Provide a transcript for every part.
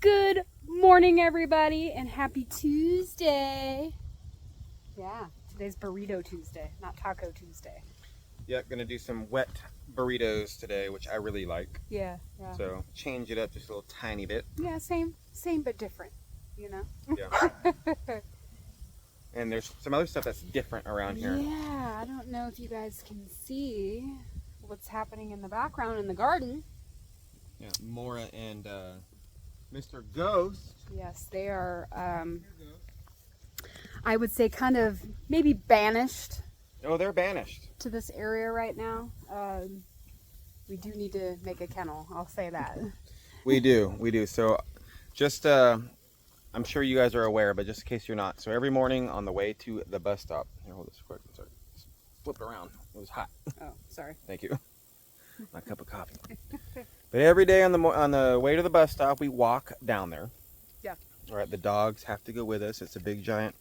Good morning, everybody, and happy Tuesday. Yeah, today's Burrito Tuesday, not Taco Tuesday. Yep, gonna do some wet burritos today, which I really like. Yeah. So change it up just a little tiny bit. Yeah, same but different, you know? Yeah. And there's some other stuff that's different around here. Yeah, I don't know if you guys can see what's happening in the background in the garden. Yeah, Mora and Mr. Ghost. Yes, they are, I would say kind of maybe banished Oh, they're banished. to this area right now. We do need to make a kennel, I'll say that. We do. So just, I'm sure you guys are aware, but just in case you're not. So every morning on the way to the bus stop, here, hold this quick. Sorry. Just flip it around. It was hot. Oh, sorry. Thank you. My cup of coffee. But every day on the way to the bus stop, we walk down there. Yeah. All right. The dogs have to go with us. It's a big giant,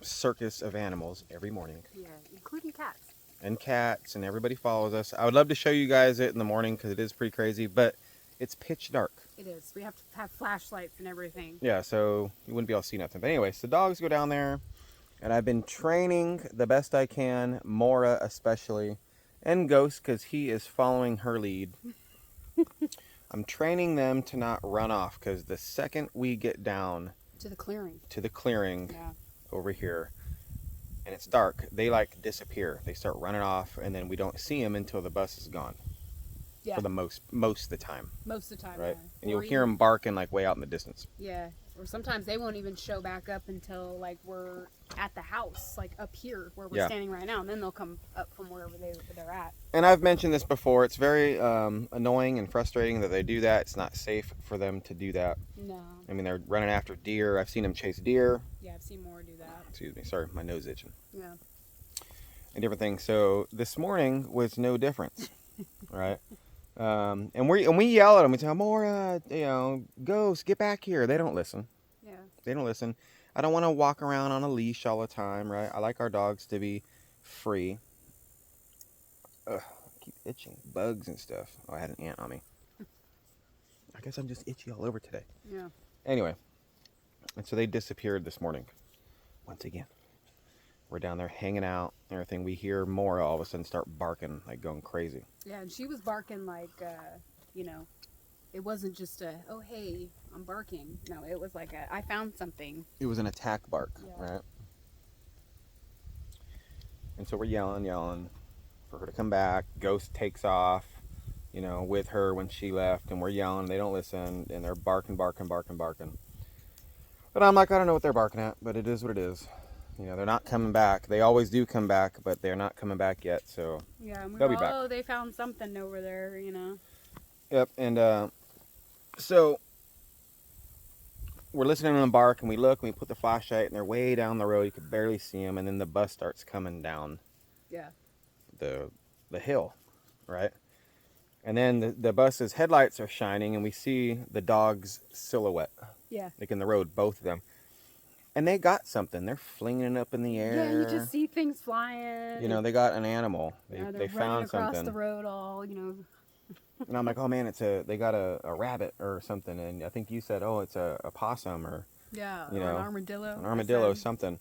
circus of animals every morning. Yeah, including cats. And cats, and everybody follows us. I would love to show you guys it in the morning because it is pretty crazy, but it's pitch dark. It is. We have to have flashlights and everything. Yeah, so you wouldn't be able to see nothing. But anyways, the dogs go down there, and I've been training the best I can, Mora especially, and Ghost because he is following her lead. I'm training them to not run off because the second we get down To the clearing. Yeah. Over here, and it's dark, they like disappear. They start running off, and then we don't see them until the bus is gone. Yeah. For the most of the time. Most of the time, Right. yeah. And you'll hear them barking like way out in the distance. Yeah. Or sometimes they won't even show back up until like we're at the house, like up here where we're standing right now, and then they'll come up from wherever they're at. And I've mentioned this before. It's very annoying and frustrating that they do that. It's not safe for them to do that. No. I mean, they're running after deer. I've seen them chase deer. Yeah, I've seen more do that. Excuse me. Sorry, my nose itching. Yeah. And different things. So this morning was no difference, right? And we yell at them. We tell them, Mora, Ghost, get back here. They don't listen. Yeah. They don't listen. I don't want to walk around on a leash all the time, right? I like our dogs to be free. Ugh, I keep itching. Bugs and stuff. Oh, I had an ant on me. I guess I'm just itchy all over today. Yeah. Anyway, and so they disappeared this morning. Once again. We're down there hanging out and everything. We hear Mora all of a sudden start barking, like going crazy. Yeah, and she was barking like, it wasn't just oh, hey, I'm barking. No, it was like I found something. It was an attack bark, right? And so we're yelling for her to come back. Ghost takes off, with her when she left, and we're yelling. They don't listen, and they're barking. But I'm like, I don't know what they're barking at, but it is what it is. They're not coming back. They always do come back, but they're not coming back yet, so yeah, and they'll be back. Oh, they found something over there, Yep, and so we're listening to them bark, and we look, and we put the flashlight, and they're way down the road. You could barely see them, and then the bus starts coming down the hill, right? And then the bus's headlights are shining, and we see the dog's silhouette. Yeah. Like in the road, both of them. And they got something. They're flinging it up in the air. Yeah, you just see things flying. They got an animal. They running found across something. the road all, And I'm like, oh man, they got a rabbit or something. And I think you said, oh, it's a possum or or an armadillo. An armadillo, something.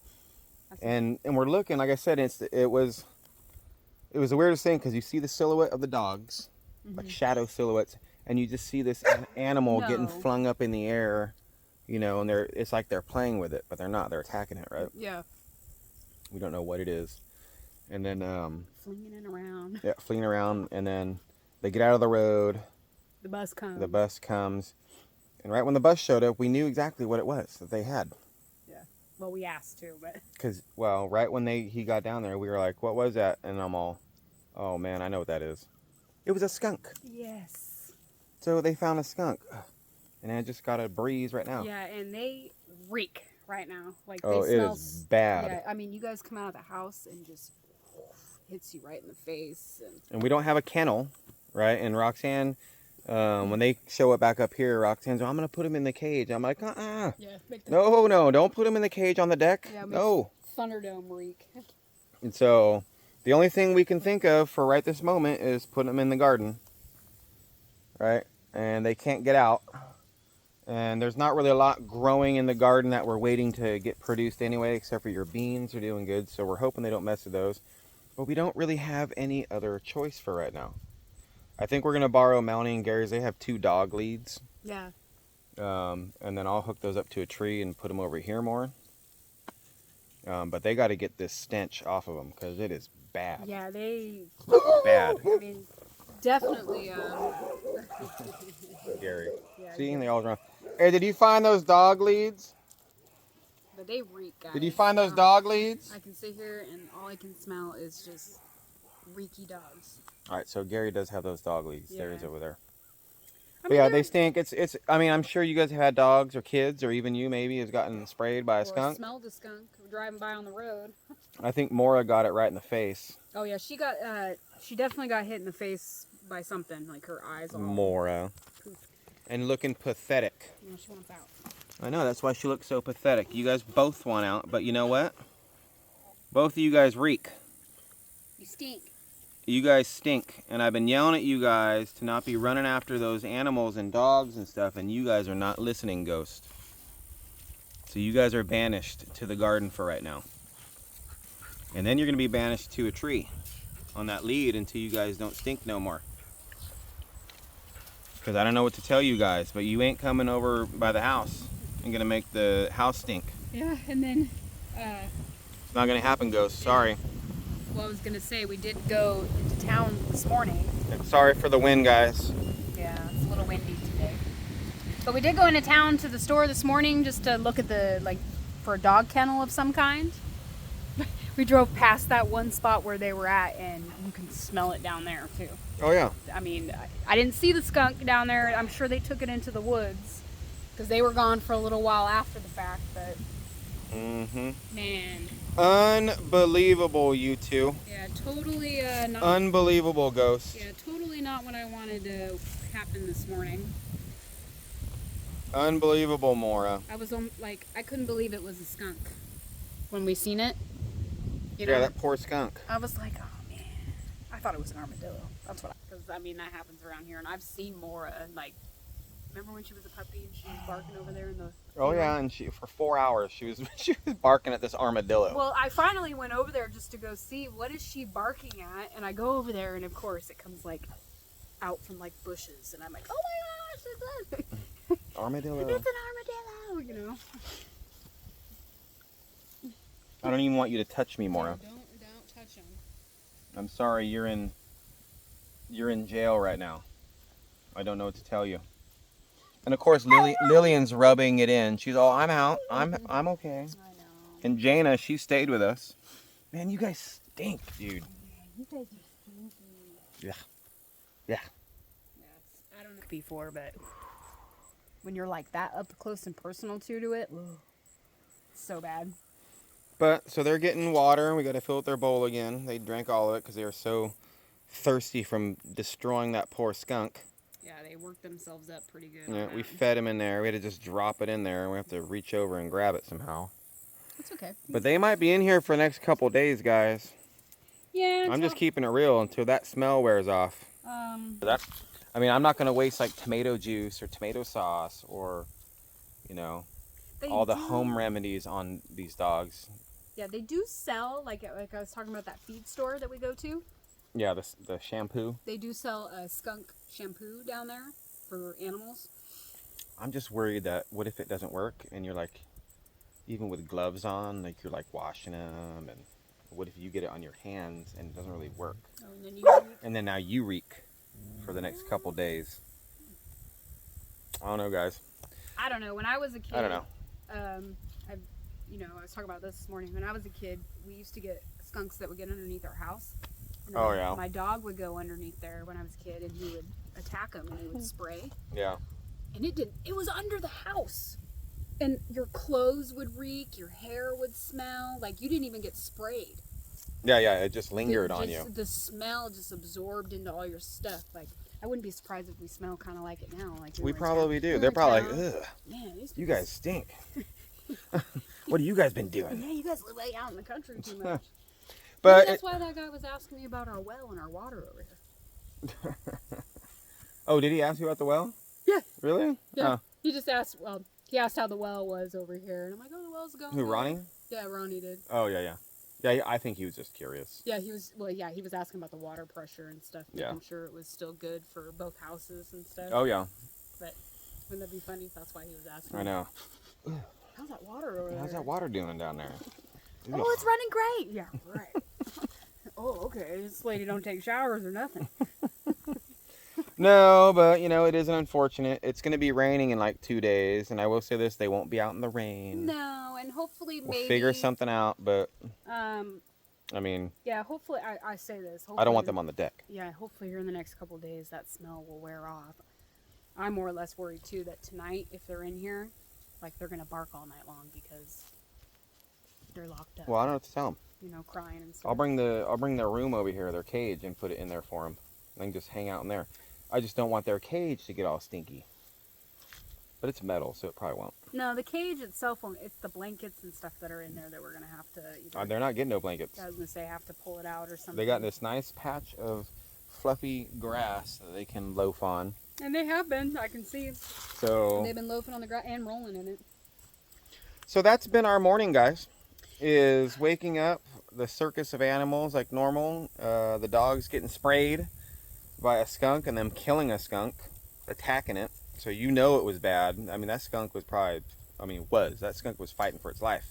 And we're looking, like I said, it was the weirdest thing because you see the silhouette of the dogs, like shadow silhouettes, and you just see this animal getting flung up in the air. And it's like they're playing with it, but they're not. They're attacking it, right? Yeah. We don't know what it is. And then flinging it around. Yeah, flinging around, and then they get out of the road. The bus comes. And right when the bus showed up, we knew exactly what it was that they had. Yeah. Well, we asked to, but because right when he got down there, we were like, what was that? And I'm all, oh man, I know what that is. It was a skunk. Yes. So they found a skunk. And I just got a breeze right now. Yeah, and they reek right now. Like, oh, they smell, it is bad. Yeah, I mean, you guys come out of the house and just hits you right in the face. And we don't have a kennel, right? And Roxanne, when they show it back up here, Roxanne's like, I'm going to put him in the cage. I'm like, Yeah, no, don't put him in the cage on the deck. Yeah, no. Thunderdome reek. And so the only thing we can think of for right this moment is putting them in the garden, right? And they can't get out. And there's not really a lot growing in the garden that we're waiting to get produced anyway, except for your beans are doing good. So we're hoping they don't mess with those. But we don't really have any other choice for right now. I think we're going to borrow Melanie and Gary's. They have 2 dog leads. Yeah. And then I'll hook those up to a tree and put them over here more. But they got to get this stench off of them because it is bad. Yeah, they... Bad. I mean, definitely... Gary. Yeah, See, they all run. Hey, did you find those dog leads? but they reek, guys. Did you find those dog leads? I can sit here and all I can smell is just reeky dogs. All right, so Gary does have those dog leads. Yeah. There he is over there. I But mean, yeah, they're- they stink. It's. I mean, I'm sure you guys have had dogs or kids, or even you maybe has gotten sprayed by a or skunk. smelled a skunk driving by on the road. I think Mora got it right in the face. Oh yeah, she definitely got hit in the face by something, like her eyes all... Mora. And looking pathetic. Yeah, she wants out. I know, that's why she looks so pathetic. You guys both want out, but you know what? Both of you guys reek. You stink. You guys stink. And I've been yelling at you guys to not be running after those animals and dogs and stuff, and you guys are not listening, Ghost. So you guys are banished to the garden for right now. And then you're going to be banished to a tree on that lead until you guys don't stink no more. Because I don't know what to tell you guys, but you ain't coming over by the house and going to make the house stink. Yeah, and then... It's not going to happen, Ghost. Sorry. Well, I was going to say, we did go into town this morning. Sorry for the wind, guys. Yeah, it's a little windy today. But we did go into town to the store this morning just to look at for a dog kennel of some kind. We drove past that one spot where they were at, and you can smell it down there, too. Oh, yeah. I mean, I didn't see the skunk down there. I'm sure they took it into the woods because they were gone for a little while after the fact, but man. Unbelievable, you two. Yeah, totally not. Unbelievable, Ghost. Yeah, totally not what I wanted to happen this morning. Unbelievable, Mora. I was I couldn't believe it was a skunk when we seen it. You know? Yeah, that poor skunk. I was like, oh man, I thought it was an armadillo. That's what. Because I mean, that happens around here, and I've seen Mora. Like, remember when she was a puppy and she was barking over there in the. Oh yeah, and for 4 hours she was barking at this armadillo. Well, I finally went over there just to go see what is she barking at, and I go over there, and of course it comes like out from like bushes, and I'm like, oh my gosh, it's Armadillo. an armadillo, you know. I don't even want you to touch me, Mora. Don't touch him. I'm sorry, you're in jail right now. I don't know what to tell you. And of course, Lillian's rubbing it in. She's all, I'm out. I'm okay. I know. And Jana, she stayed with us. Man, you guys stink, dude. You guys are stinky. Yeah. Yes. I don't know before, but when you're like that up close and personal to it, it's so bad. But, so they're getting water. We got to fill up their bowl again. They drank all of it because they were so thirsty from destroying that poor skunk. Yeah, they worked themselves up pretty good. Yeah, we fed them in there. We had to just drop it in there. We have to reach over and grab it somehow. That's okay. But they might be in here for the next couple days, guys. Yeah. I'm just keeping it real until that smell wears off. I mean, I'm not going to waste like tomato juice or tomato sauce or, you know, all the home remedies on these dogs. Yeah, they do sell, like I was talking about that feed store that we go to. Yeah, the shampoo. They do sell a skunk shampoo down there for animals. I'm just worried that what if it doesn't work and you're like, even with gloves on, like you're like washing them, and what if you get it on your hands and it doesn't really work? Oh, and then you reek. And then now you reek for the next couple days. I don't know, guys. I don't know. When I was a kid, I don't know. I was talking about this morning. When I was a kid, we used to get skunks that would get underneath our house. And Oh, yeah. My dog would go underneath there when I was a kid, and he would attack them, and he would spray. Yeah. And it was under the house. And your clothes would reek, your hair would smell, like you didn't even get sprayed. Yeah, it just lingered on you. The smell just absorbed into all your stuff. Like, I wouldn't be surprised if we smell kind of like it now. Like We probably do. They're probably like, ugh, man, you guys stink. What have you guys been doing? Yeah, you guys live way out in the country too much. But Maybe that's why that guy was asking me about our well and our water over here. Oh, did he ask you about the well? Yeah. Really? Yeah. Oh. He just asked. Well, he asked how the well was over here, and I'm like, "Oh, the well's going." Who, good." Ronnie? Yeah, Ronnie did. Oh, yeah. Yeah, I think he was just curious. Yeah, he was. Well, yeah, he was asking about the water pressure and stuff, making sure it was still good for both houses and stuff. Oh, yeah. But wouldn't that be funny? That's why he was asking. I know. How's that water over there? How's that water doing down there? Oh, it's running great. Yeah, right. Oh, okay. This lady don't take showers or nothing. No, but it is unfortunate. It's going to be raining in like 2 days, and I will say this: they won't be out in the rain. No, and hopefully We'll figure something out, but I mean, yeah, hopefully I say this. I don't want them on the deck. Yeah, hopefully here in the next couple of days that smell will wear off. I'm more or less worried too that tonight, if they're in here, like they're gonna bark all night long because they're locked up. Well, I don't know what to tell them. Crying and stuff. I'll bring their room over here, their cage, and put it in there for them. They can just hang out in there. I just don't want their cage to get all stinky. But it's metal, so it probably won't. No, the cage itself won't. It's the blankets and stuff that are in there that we're gonna have to. They're not getting no blankets. I was gonna say have to pull it out or something. They got this nice patch of fluffy grass that they can loaf on. And they have been. I can see. So they've been loafing on the grass and rolling in it. So that's been our morning, guys. Is waking up, the circus of animals like normal. The dogs getting sprayed by a skunk and them killing a skunk, attacking it. So it was bad. I mean, that skunk was that skunk was fighting for its life.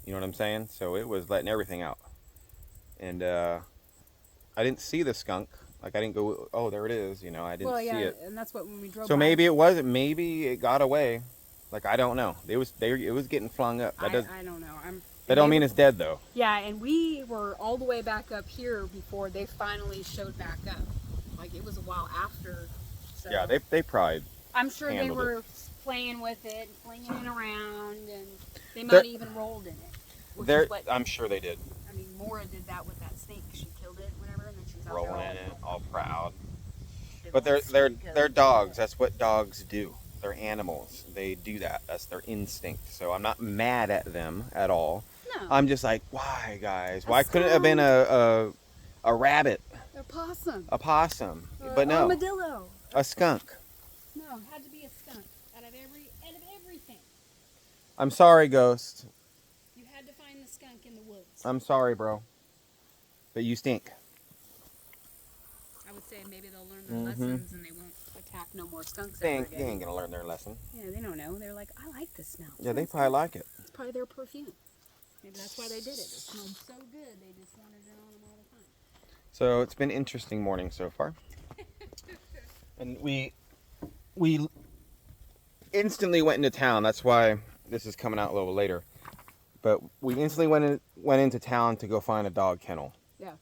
You know what I'm saying? So it was letting everything out. And I didn't see the skunk. Like I didn't go, oh, there it is. I didn't see it. And that's what when we drove. So by, maybe it got away. Like I don't know. It was getting flung up. I don't know. That don't mean it's dead though. Yeah, and we were all the way back up here before they finally showed back up. Like it was a while after. So Yeah, they probably. I'm sure they handled were playing with it, flinging it around, and they might have even rolled in it. I'm sure they did. I mean, Maura did that with that snake. She killed it, whatever, and then she was out Rolling there in it, all proud. big But old they're dogs. That's what dogs do. They're animals. They do that. That's their instinct. So I'm not mad at them at all. No. I'm just like, why, guys? Why couldn't it have been a rabbit? A possum. A possum. But no. Armadillo. A skunk. No, it had to be a skunk. Out of everything. I'm sorry, Ghost. You had to find the skunk in the woods. I'm sorry, bro. But you stink. I would say maybe they'll learn their lessons and they won't attack no more skunks They ever again. ain't gonna learn their lesson. Yeah, they don't know. They're like, I like this smell. Yeah, they probably like it. It's probably their perfume. Maybe that's why they did it. It smelled so good, they just wanted it on them all the time. So it's been an interesting morning so far. And we instantly went into town. That's why this is coming out a little later. But we instantly went into town to go find a dog kennel. Yeah.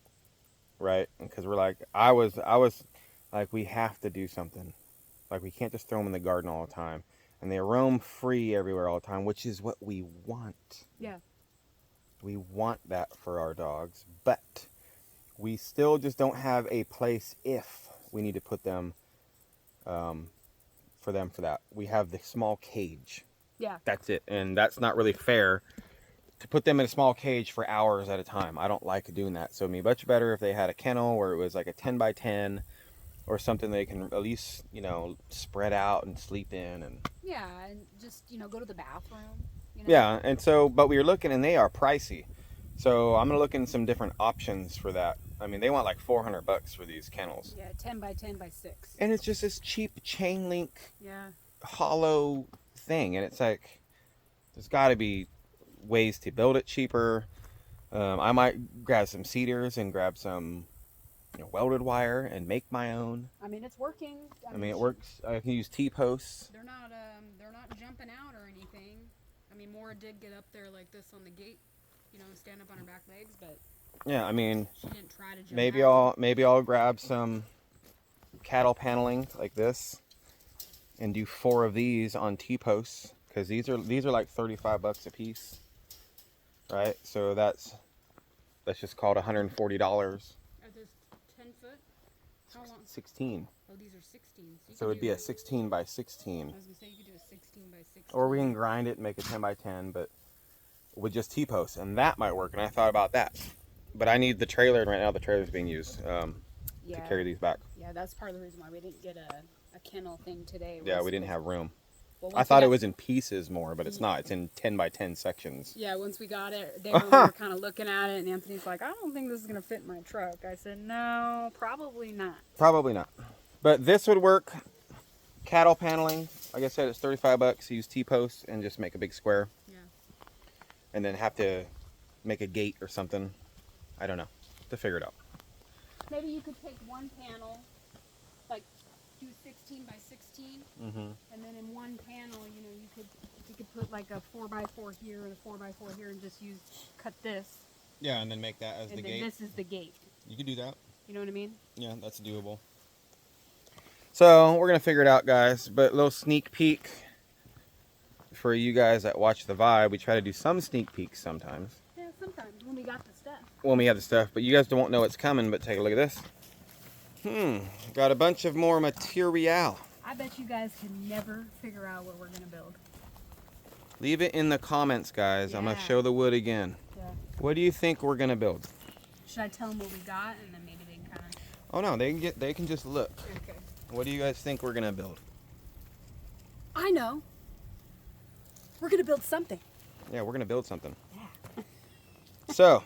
Right? Because we're like, I was like, we have to do something. Like, we can't just throw them in the garden all the time. And they roam free everywhere all the time, which is what we want. Yeah. We want that for our dogs. But we still just don't have a place if we need to put them for that. We have the small cage. Yeah. That's it. And that's not really fair to put them in a small cage for hours at a time. I don't like doing that. So it'd be much better if they had a kennel where it was like a 10 by 10 or something they can at least, spread out and sleep in. And Yeah, and just, go to the bathroom. Yeah, and so, but we were looking and they are pricey. So I'm going to look in some different options for that. I mean, they want like $400 for these kennels. Yeah, 10 by 10 by 6. And it's just this cheap chain link Yeah. hollow thing. And it's like, there's got to be ways to build it cheaper. I might grab some cedars and grab some welded wire and make my own. I mean, it's working. I mean, it works. I can use T-posts. They're not jumping out or anything. I mean, Maura did get up there like this on the gate, stand up on her back legs, but Yeah, I mean, she didn't try to jump out. maybe I'll grab some cattle paneling like this and do 4 of these on T-posts, because these are like $35 a piece, right? So that's just called $140. Are those 10 foot? How long? 16. Oh, these are 16. So it'd be a 16 by 16. I was gonna say you could do a 16 by 16. Or we can grind it and make a 10 by 10, but with just T-posts, and that might work. And I thought about that, but I need the trailer, and right now the trailer's being used to carry these back. Yeah, that's part of the reason why we didn't get a kennel thing today. Yeah, we didn't have room. Well, I thought it was in pieces more, but it's not. It's in 10 by 10 sections. Yeah, once we got it there, we were kind of looking at it, and Anthony's like, I don't think this is going to fit in my truck. I said, no, probably not. Probably not. But this would work. Cattle paneling, like I said, it's $35. Use T-posts and just make a big square. Yeah. And then have to make a gate or something. I don't know. To figure it out. Maybe you could take one panel, like do 16 by 16, and then in one panel, you know, you could put like a 4x4 here and a 4x4 here, and just cut this. Yeah, and then make that as and the then gate. This is the gate. You could do that. You know what I mean? Yeah, that's doable. So we're gonna figure it out, guys. But a little sneak peek for you guys that watch the vibe. We try to do some sneak peeks sometimes. Yeah, sometimes when we got the stuff. When we have the stuff, but you guys don't know what's coming. But take a look at this. Got a bunch of more material. I bet you guys can never figure out what we're gonna build. Leave it in the comments, guys. I'm gonna show the wood again. Yeah. What do you think we're gonna build? Should I tell them what we got, and then maybe they can kind of? Oh no, they can just look. Okay. What do you guys think we're gonna build? I know. We're gonna build something. Yeah, we're gonna build something. Yeah. So,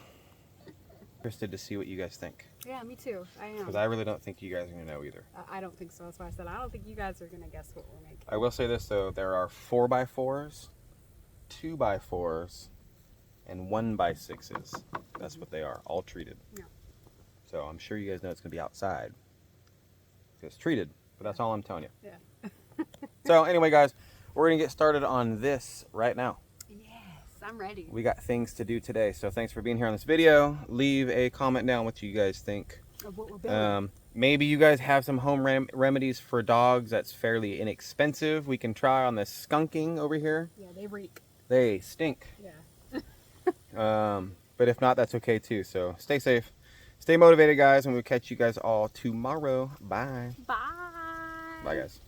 interested to see what you guys think. Yeah, me too. I am. Because I really don't think you guys are gonna know either. I don't think so. That's why I said I don't think you guys are gonna guess what we're making. I will say this though: there are 4x4s, 2x4s, and 1x6s. That's what they are, all treated. Yeah. So I'm sure you guys know it's gonna be outside. It's treated, but that's all I'm telling you. Yeah. So anyway, guys, we're gonna get started on this right now. Yes, I'm ready. We got things to do today, so thanks for being here on this video. Leave a comment down what you guys think. Of what we're building. Maybe you guys have some home remedies for dogs that's fairly inexpensive. We can try on the skunking over here. Yeah, they reek. They stink. Yeah. But if not, that's okay too. So stay safe, stay motivated, guys, and we'll catch you guys all tomorrow. Bye. Bye. Bye, guys.